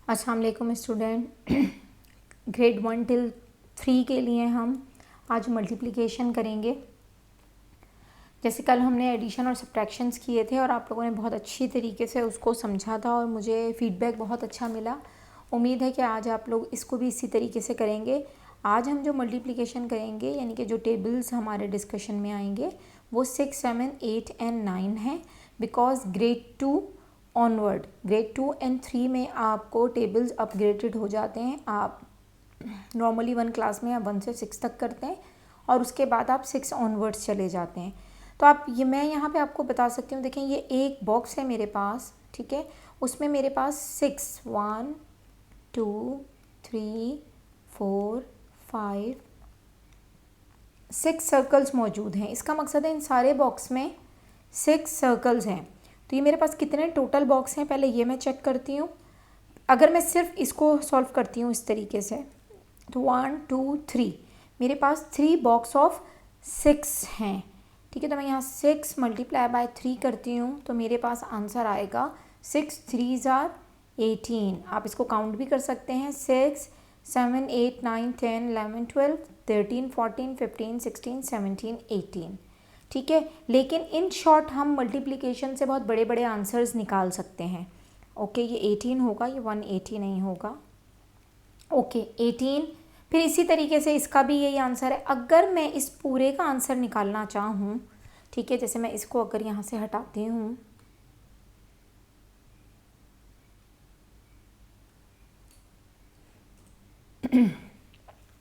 अस्सलाम वालेकुम student. Grade 1 till 3 के लिए हम आज मल्टीप्लिकेशन करेंगे। जैसे कल हमने एडिशन और सब्ट्रैक्शंस किए थे और आप लोगों ने बहुत अच्छी तरीके से उसको समझा था और मुझे फ़ीडबैक बहुत अच्छा मिला। उम्मीद है कि आज आप लोग इसको भी इसी तरीके से करेंगे। आज हम जो मल्टीप्लिकेशन करेंगे यानी कि जो टेबल्स हमारे डिस्कशन में आएंगे वो 6, 7, 8 एंड 9 हैं। Because grade 2 onward, grade 2 and 3 में आपको टेबल्स अपग्रेडेड हो जाते हैं। आप नॉर्मली 1 क्लास में आप 1 से 6 तक करते हैं और उसके बाद आप 6 ऑनवर्ड्स चले जाते हैं। तो आप ये मैं यहाँ पे आपको बता सकती हूँ। देखें, ये एक बॉक्स है मेरे पास, ठीक है। उसमें मेरे पास 6, 1 2 3 4 5 6 सर्कल्स मौजूद हैं। इसका मकसद है इन सारे बॉक्स में 6 सर्कल्स हैं। तो ये मेरे पास कितने टोटल बॉक्स हैं पहले ये मैं चेक करती हूँ। अगर मैं सिर्फ इसको सॉल्व करती हूँ इस तरीके से तो 1 2 3 मेरे पास 3 बॉक्स ऑफ 6 हैं, ठीक है। तो मैं यहाँ 6 मल्टीप्लाई बाय 3 करती हूँ तो मेरे पास आंसर आएगा 6 3s are 18। आप इसको काउंट भी कर सकते हैं 6 7 8 9 10 11 12 13 14 15 16 17 18, ठीक है। लेकिन इन शॉर्ट हम मल्टीप्लिकेशन से बहुत बड़े बड़े आंसर्स निकाल सकते हैं। ओके, ये 18 होगा, ये 180 नहीं होगा। ओके 18। फिर इसी तरीके से इसका भी यही आंसर है। अगर मैं इस पूरे का आंसर निकालना चाहूँ, ठीक है, जैसे मैं इसको अगर यहाँ से हटाती हूँ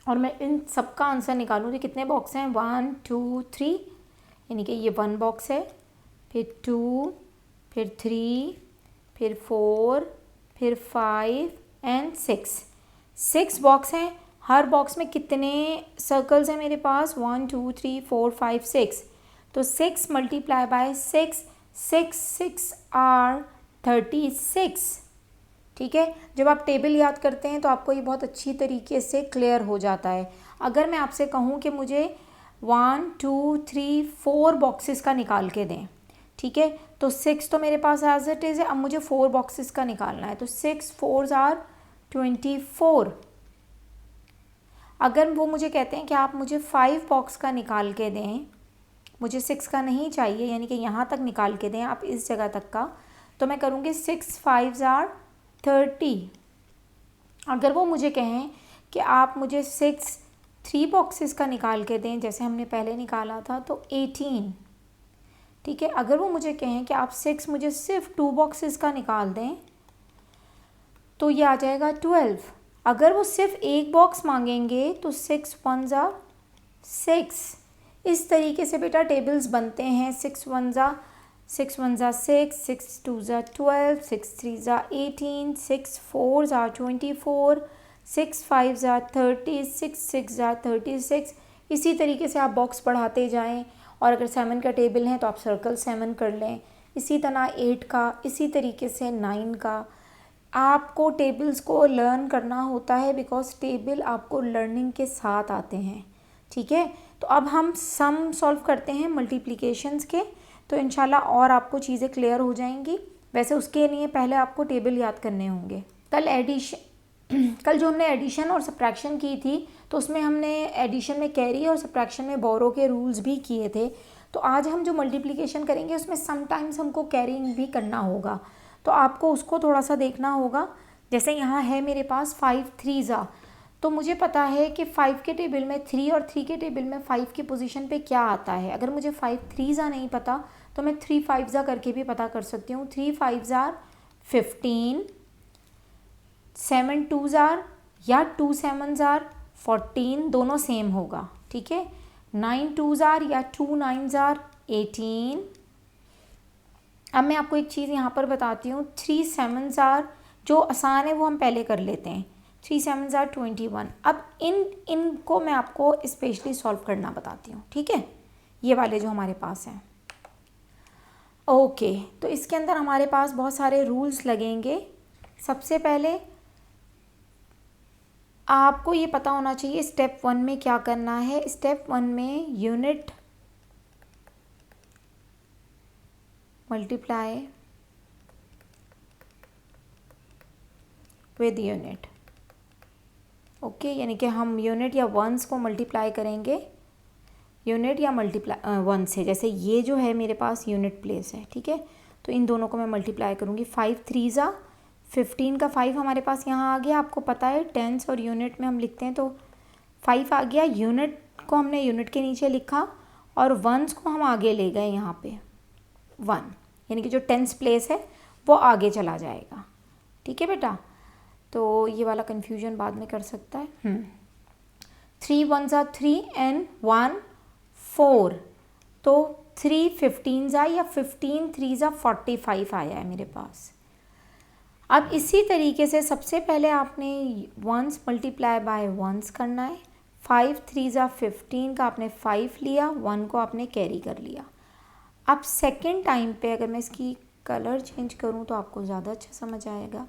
और मैं इन सब का आंसर निकालूँ तो कितने बॉक्स हैं 1 2 3, यानी कि ये 1 बॉक्स है, फिर 2, फिर 3, फिर 4, फिर 5 एंड 6 बॉक्स हैं। हर बॉक्स में कितने सर्कल्स हैं मेरे पास 1 2 3 4 5 6। तो 6 मल्टीप्लाई बाय 6 6 6 आर 36, ठीक है। जब आप टेबल याद करते हैं तो आपको ये बहुत अच्छी तरीके से क्लियर हो जाता है। अगर मैं आपसे कहूँ कि मुझे 1 2 3 4 बॉक्सेस का निकाल के दें, ठीक है, तो 6 तो मेरे पास एज इट इज़ है। अब मुझे 4 बॉक्सेस का निकालना है तो 6 4s are 24। अगर वो मुझे कहते हैं कि आप मुझे 5 बॉक्स का निकाल के दें, मुझे 6 का नहीं चाहिए, यानी कि यहाँ तक निकाल के दें आप इस जगह तक का, तो मैं करूँगी 6 5s are 30। अगर वो मुझे कहें कि आप मुझे 6 3 बॉक्सेस का निकाल के दें जैसे हमने पहले निकाला था तो 18, ठीक है। अगर वो मुझे कहें कि आप 6 मुझे सिर्फ 2 बॉक्सेस का निकाल दें तो ये आ जाएगा 12। अगर वो सिर्फ एक बॉक्स मांगेंगे तो 6 1s are 6। इस तरीके से बेटा टेबल्स बनते हैं। 6 1s are 6 6 2s are 12, 6 3s are 18, 6 4s are 24, 6 5s are 30, 6 6s are 36। इसी तरीके से आप बॉक्स बढ़ाते जाएं और अगर 7 का टेबल है तो आप सर्कल 7 कर लें। इसी तरह 8 का, इसी तरीके से 9 का। आपको टेबल्स को लर्न करना होता है बिकॉज टेबल आपको लर्निंग के साथ आते हैं, ठीक है। तो अब हम सम सॉल्व करते हैं मल्टीप्लिकेशंस के, तो इंशाल्लाह और आपको चीज़ें क्लियर हो जाएंगी। वैसे उसके लिए पहले आपको टेबल याद करने होंगे। कल जो हमने एडिशन और सब्ट्रैक्शन की थी तो उसमें हमने एडिशन में कैरी और सब्ट्रैक्शन में बोरो के रूल्स भी किए थे। तो आज हम जो मल्टीप्लिकेशन करेंगे उसमें समटाइम्स हमको कैरिंग भी करना होगा, तो आपको उसको थोड़ा सा देखना होगा। जैसे यहाँ है मेरे पास 5 3s are, तो मुझे पता है कि 5 के टेबल में 3 और 3 के टेबल में 5 की पोजीशन पे क्या आता है। अगर मुझे 5 3s are नहीं पता तो मैं 3 5s are करके भी पता कर सकती हूँ। 3 5s are 15, 7 2s are या 2 7s are 14, दोनों सेम होगा, ठीक है। 9 2s are या 2 9s are 18। अब मैं आपको एक चीज़ यहाँ पर बताती हूँ। 3 7s are, जो आसान है वो हम पहले कर लेते हैं। 3 7s are 21। अब इनको मैं आपको स्पेशली सॉल्व करना बताती हूँ, ठीक है, ये वाले जो हमारे पास हैं। ओके, तो इसके अंदर हमारे पास बहुत सारे रूल्स लगेंगे। सबसे पहले आपको ये पता होना चाहिए स्टेप 1 में क्या करना है। स्टेप 1 में unit multiply with unit. Okay, यानी कि हम यूनिट या वंस को मल्टीप्लाई करेंगे यूनिट या मल्टीप्लाई वन से। जैसे ये जो है मेरे पास यूनिट प्लेस है, ठीक है, तो इन दोनों को मैं मल्टीप्लाई करूँगी। 5 3 ज़ा 15 का 5 हमारे पास यहाँ आ गया। आपको पता है टेंस और यूनिट में हम लिखते हैं, तो 5 आ गया। यूनिट को हमने यूनिट के नीचे लिखा और वंस को हम आगे ले गए यहाँ पे 1, यानी कि जो टेंस प्लेस है वो आगे चला जाएगा। ठीक है बेटा, तो ये वाला कन्फ्यूजन बाद में कर सकता है। 3 1 ज़ा 3 एंड 1 4, तो 3 15 ज़ा या 15 3 ज़ा 45 आया है मेरे पास। अब इसी तरीके से सबसे पहले आपने वंस मल्टीप्लाई बाय वंस करना है। 5 3 ज़ा 15 का आपने 5 लिया, 1 को आपने कैरी कर लिया। अब सेकेंड टाइम पे अगर मैं इसकी कलर चेंज करूँ तो आपको ज़्यादा अच्छा समझ आएगा।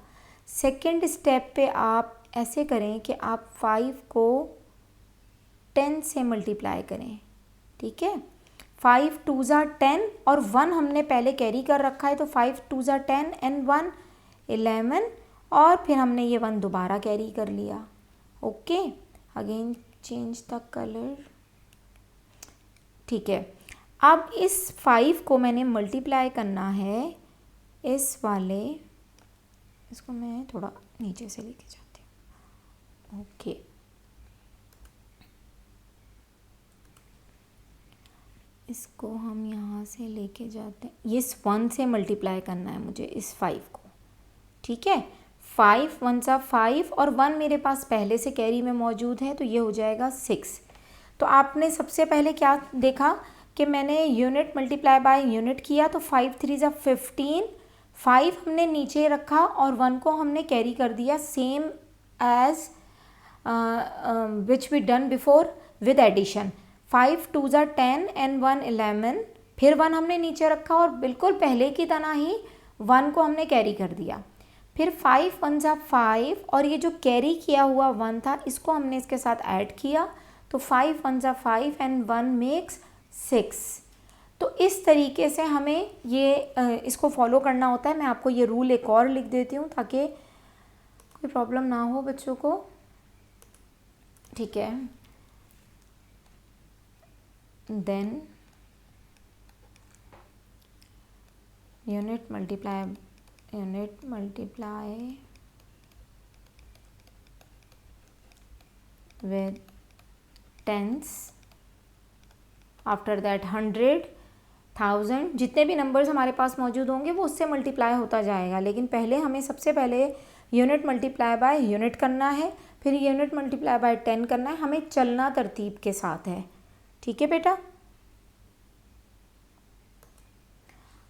सेकेंड स्टेप पे आप ऐसे करें कि आप 5 को 10 से मल्टीप्लाई करें। ठीक है, 5 2 ज़ा 10 और 1 हमने पहले कैरी कर रखा है, तो 5 2 ज़ा 10 एंड 1 11, और फिर हमने ये 1 दोबारा कैरी कर लिया। Okay, again change the colour. ठीक है, अब इस 5 को मैंने मल्टीप्लाई करना है इस वाले, इसको मैं थोड़ा नीचे से लेके जाती हूँ। ओके, इसको हम यहाँ से लेके जाते हैं। ये इस 1 से मल्टीप्लाई करना है मुझे इस 5 को। ठीक है, 5 1 ज़ा 5 और 1 मेरे पास पहले से कैरी में मौजूद है, तो ये हो जाएगा 6। तो आपने सबसे पहले क्या देखा कि मैंने यूनिट मल्टीप्लाई बाय यूनिट किया, तो 5 3 ज़ा 15, 5 हमने नीचे रखा और 1 को हमने कैरी कर दिया, same as which we done before with addition. 5 2 ज़ा 10 एंड 1 11, फिर 1 हमने नीचे रखा और बिल्कुल पहले की तरह ही 1 को हमने कैरी कर दिया। फिर 5 1 ज़ा 5 और ये जो कैरी किया हुआ 1 था इसको हमने इसके साथ ऐड किया, तो 5 1 ज़ा 5 एंड 1 मेक्स 6। तो इस तरीके से हमें ये इसको फॉलो करना होता है। मैं आपको ये रूल एक और लिख देती हूँ ताकि कोई प्रॉब्लम ना हो बच्चों को। ठीक है, then unit multiply with tens, after that 100 1000, जितने भी नंबर्स हमारे पास मौजूद होंगे वो उससे मल्टीप्लाई होता जाएगा। लेकिन पहले हमें सबसे पहले यूनिट मल्टीप्लाई बाय यूनिट करना है, फिर यूनिट मल्टीप्लाई बाय 10 करना है। हमें चलना तरतीब के साथ है। ठीक है बेटा,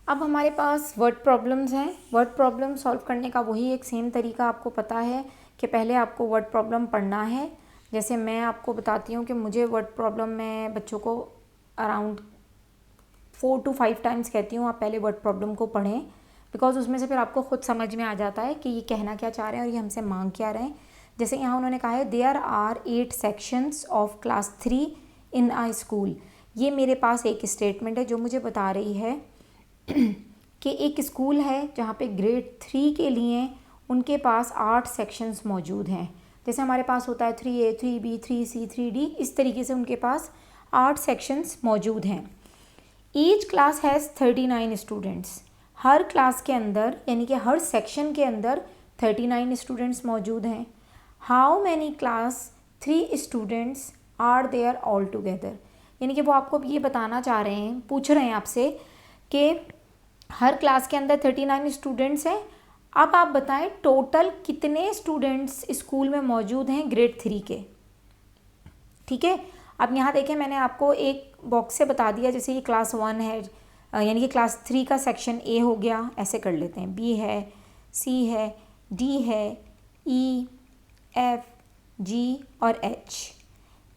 अब हमारे पास वर्ड प्रॉब्लम्स हैं। वर्ड प्रॉब्लम सॉल्व करने का वही एक सेम तरीका आपको पता है कि पहले आपको वर्ड प्रॉब्लम पढ़ना है। जैसे मैं आपको बताती हूँ कि मुझे वर्ड प्रॉब्लम में बच्चों को अराउंड 4 to 5 टाइम्स कहती हूँ आप पहले वर्ड प्रॉब्लम को पढ़ें, बिकॉज उसमें से फिर आपको खुद समझ में आ जाता है कि ये कहना क्या चाह रहे हैं और ये हमसे मांग क्या रहे हैं। जैसे यहाँ उन्होंने कहा है there are 8 sections of class 3 in a school. ये मेरे पास एक स्टेटमेंट है जो मुझे बता रही है कि एक स्कूल है जहाँ पे ग्रेड 3 के लिए उनके पास 8 सेक्शंस मौजूद हैं। जैसे हमारे पास होता है 3A 3B 3C 3D, इस तरीके से उनके पास 8 सेक्शंस मौजूद हैं। Each class has 39 students. Her class के अंदर यानी कि हर सेक्शन के अंदर 39 स्टूडेंट्स मौजूद हैं। How many class 3 students are there all together, यानी कि वो आपको ये बताना चाह रहे हैं, पूछ रहे हैं आपसे कि हर क्लास के अंदर 39 स्टूडेंट्स हैं। अब आप बताएं टोटल कितने स्टूडेंट्स स्कूल में मौजूद हैं ग्रेड 3 के। ठीक है, अब यहाँ देखें मैंने आपको एक बॉक्स से बता दिया, जैसे ये क्लास 1 है यानी कि क्लास 3 का सेक्शन ए हो गया, ऐसे कर लेते हैं। बी है, सी है, डी है, ई, एफ, जी और एच।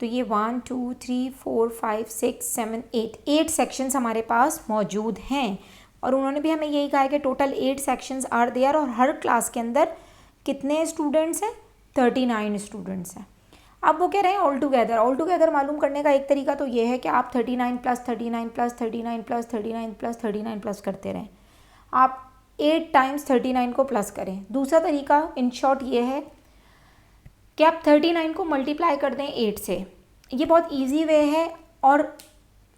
तो ये 1 2 3 4 5 6 7 8 सेक्शंस हमारे पास मौजूद हैं। और उन्होंने भी हमें यही कहा है कि टोटल 8 सेक्शंस आर देयर और हर क्लास के अंदर कितने स्टूडेंट्स हैं, 39 स्टूडेंट्स हैं। अब वो कह रहे हैं ऑल टुगेदर मालूम करने का एक तरीका तो ये है कि आप 39 + 39 + 39 + 39 + 39 + करते रहें। आप 8 टाइम्स 39 को प्लस करें। दूसरा तरीका इन शॉर्ट ये है कि आप 39 को मल्टीप्लाई कर दें 8 से। ये बहुत इजी वे है और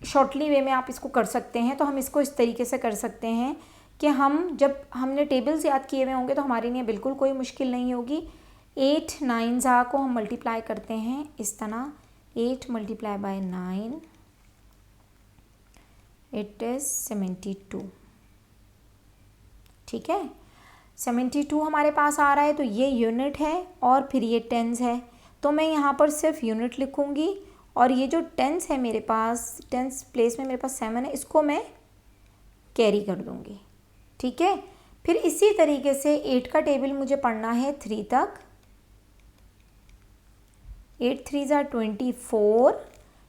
शॉर्टली वे में आप इसको कर सकते हैं। तो हम इसको इस तरीके से कर सकते हैं कि हम जब हमने टेबल्स याद किए हुए होंगे तो हमारे लिए बिल्कुल कोई मुश्किल नहीं होगी। 8 9 को हम मल्टीप्लाई करते हैं इस तरह, 8 मल्टीप्लाई बाय 9 इट इज़ 72। ठीक है, 72 हमारे पास आ रहा है, तो ये यूनिट है और फिर ये टेंस है। तो मैं यहाँ पर सिर्फ यूनिट लिखूँगी और ये जो टेंस है मेरे पास, टेंस प्लेस में मेरे पास 7 है, इसको मैं कैरी कर दूँगी। ठीक है, फिर इसी तरीके से 8 का टेबल मुझे पढ़ना है 3 तक। 8 3 ज़ा 24,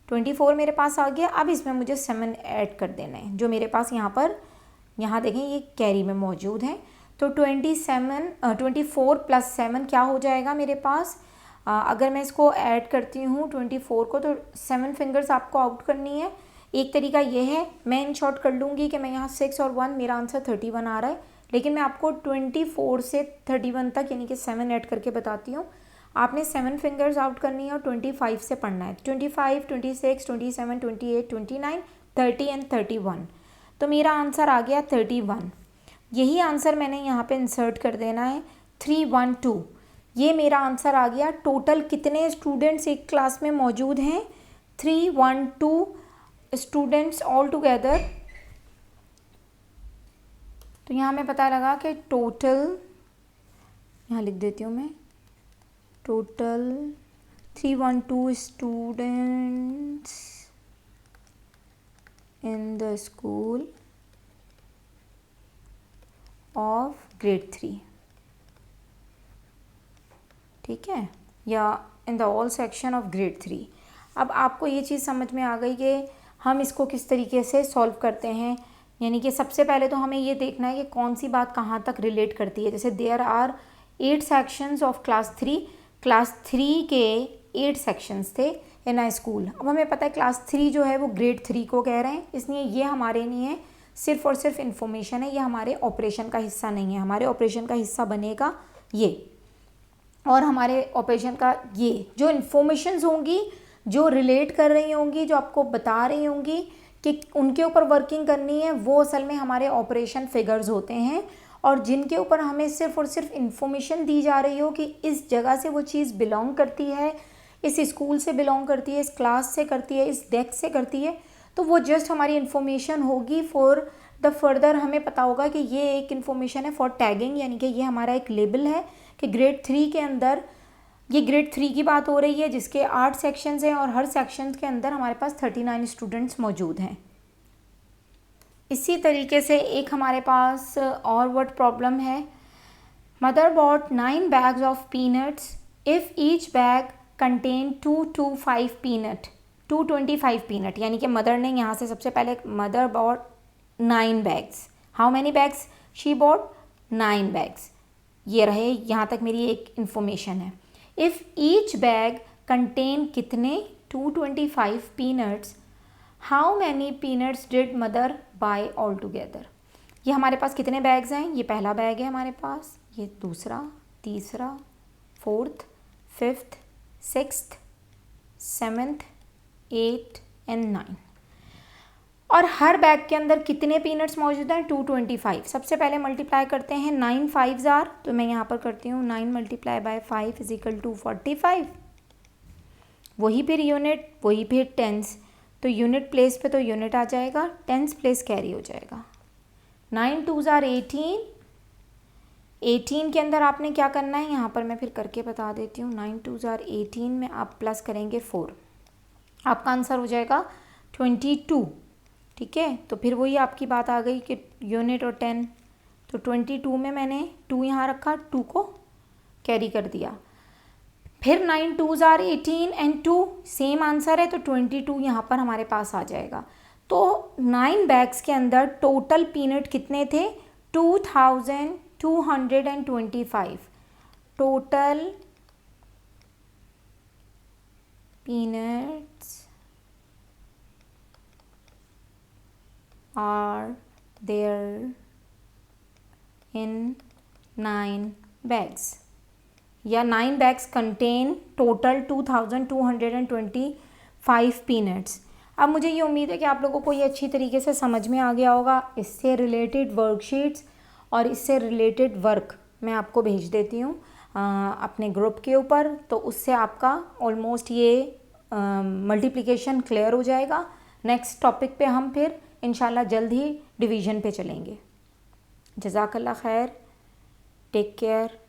24 मेरे पास आ गया। अब इसमें मुझे 7 ऐड कर देना है जो मेरे पास यहाँ पर, यहाँ देखें ये कैरी में मौजूद है। तो 24 प्लस 7 क्या हो जाएगा मेरे पास, अगर मैं इसको ऐड करती हूँ 24 को, तो 7 फिंगर्स आपको आउट करनी है। एक तरीका ये है, मैं इन शॉर्ट कर लूँगी कि मैं यहाँ 6 और 1, मेरा आंसर 31 आ रहा है, लेकिन मैं आपको 24 से 31 तक यानी कि 7 ऐड करके बताती हूँ। आपने 7 फिंगर्स आउट करनी है और 25 से पढ़ना है। 25, 26, 27, 28, 29, 30 एंड 31। तो मेरा आंसर आ गया 31। यही आंसर मैंने यहाँ पे इंसर्ट कर देना है 312। ये मेरा आंसर आ गया। टोटल कितने स्टूडेंट्स एक क्लास में मौजूद हैं, 312 स्टूडेंट्स ऑल टुगेदर। तो यहाँ में पता लगा कि टोटल, यहाँ लिख देती हूँ मैं, total 312 students in the school of grade 3। ठीक है, या in the all section of grade 3। अब आपको ये चीज़ समझ में आ गई कि हम इसको किस तरीके से सॉल्व करते हैं। यानी कि सबसे पहले तो हमें ये देखना है कि कौन सी बात कहाँ तक रिलेट करती है। जैसे there are 8 sections of class 3, class 3 के 8 सेक्शंस थे इन आ स्कूल। अब हमें पता है क्लास 3 जो है वो ग्रेड 3 को कह रहे हैं, इसलिए ये हमारे लिए सिर्फ और सिर्फ इन्फॉर्मेशन है, ये हमारे ऑपरेशन का हिस्सा नहीं है। हमारे ऑपरेशन का हिस्सा बनेगा ये, और हमारे ऑपरेशन का ये जो इन्फॉर्मेशंस होंगी, जो रिलेट कर रही होंगी, जो आपको बता रही होंगी कि उनके ऊपर वर्किंग करनी है, वो असल में हमारे ऑपरेशन फिगर्स होते हैं। और जिनके ऊपर हमें सिर्फ और सिर्फ इन्फॉर्मेशन दी जा रही हो कि इस जगह से वो चीज़ बिलोंग करती है, इस स्कूल से बिलोंग करती है, इस क्लास से करती है, इस डेस्क से करती है, तो वो जस्ट हमारी इन्फॉर्मेशन होगी। फॉर द फर्दर हमें पता होगा कि ये एक इन्फॉर्मेशन है फॉर टैगिंग, यानी कि ये हमारा एक लेबल है कि ग्रेड 3 के अंदर, ये ग्रेड 3 की बात हो रही है जिसके 8 सेक्शंस हैं और हर सेक्शन के अंदर हमारे पास 39 स्टूडेंट्स मौजूद हैं। इसी तरीके से एक हमारे पास और वर्ड प्रॉब्लम है, mother bought 9 bags of peanuts if each bag contain 225 peanut, 225 peanut. यानी कि मदर ने यहाँ से सबसे पहले mother bought 9 bags, how many bags she bought, 9 bags। ये रहे, यहाँ तक मेरी एक इन्फॉर्मेशन है। इफ़ ईच बैग कंटेन कितने, 225 peanuts, how many peanuts did mother by all together. ये हमारे पास कितने बैग्स हैं, ये पहला बैग है हमारे पास, ये दूसरा, तीसरा, 4th, 5th, 6th, 7th, 8th and 9। और हर बैग के अंदर कितने पीनट्स मौजूद हैं, 225। सबसे पहले मल्टीप्लाई करते हैं, 9 5s आर, तो मैं यहाँ पर करती हूँ 9 multiply by 5 is equal to 45। वही फिर यूनिट, वही फिर टेंस, तो यूनिट प्लेस पे तो यूनिट आ जाएगा, टेंस प्लेस कैरी हो जाएगा। 9 2s आर 18, 18 के अंदर आपने क्या करना है, यहाँ पर मैं फिर करके बता देती हूँ। 9 2s आर 18 में आप प्लस करेंगे 4, आपका आंसर हो जाएगा 22। ठीक है, तो फिर वही आपकी बात आ गई कि यूनिट और 10, तो 22 में मैंने 2 यहाँ रखा, 2 को कैरी कर दिया। फिर 9 2s are 18 and 2 same answer है, तो 22 यहाँ पर हमारे पास आ जाएगा। तो 9 बैग्स के अंदर टोटल पीनट कितने थे, 2225। Total peanuts are there in 9 bags या 9 bags contain total 2225 peanuts। अब मुझे ये उम्मीद है कि आप लोगों को ये अच्छी तरीके से समझ में आ गया होगा। इससे रिलेटेड वर्कशीट्स और इससे रिलेटेड वर्क मैं आपको भेज देती हूँ अपने ग्रुप के ऊपर, तो उससे आपका ऑलमोस्ट ये मल्टीप्लिकेशन क्लियर हो जाएगा। नेक्स्ट टॉपिक पे हम फिर इंशाल्लाह जल्द ही डिवीज़न पे चलेंगे। जज़ाकल्लाह खैर, टेक केयर।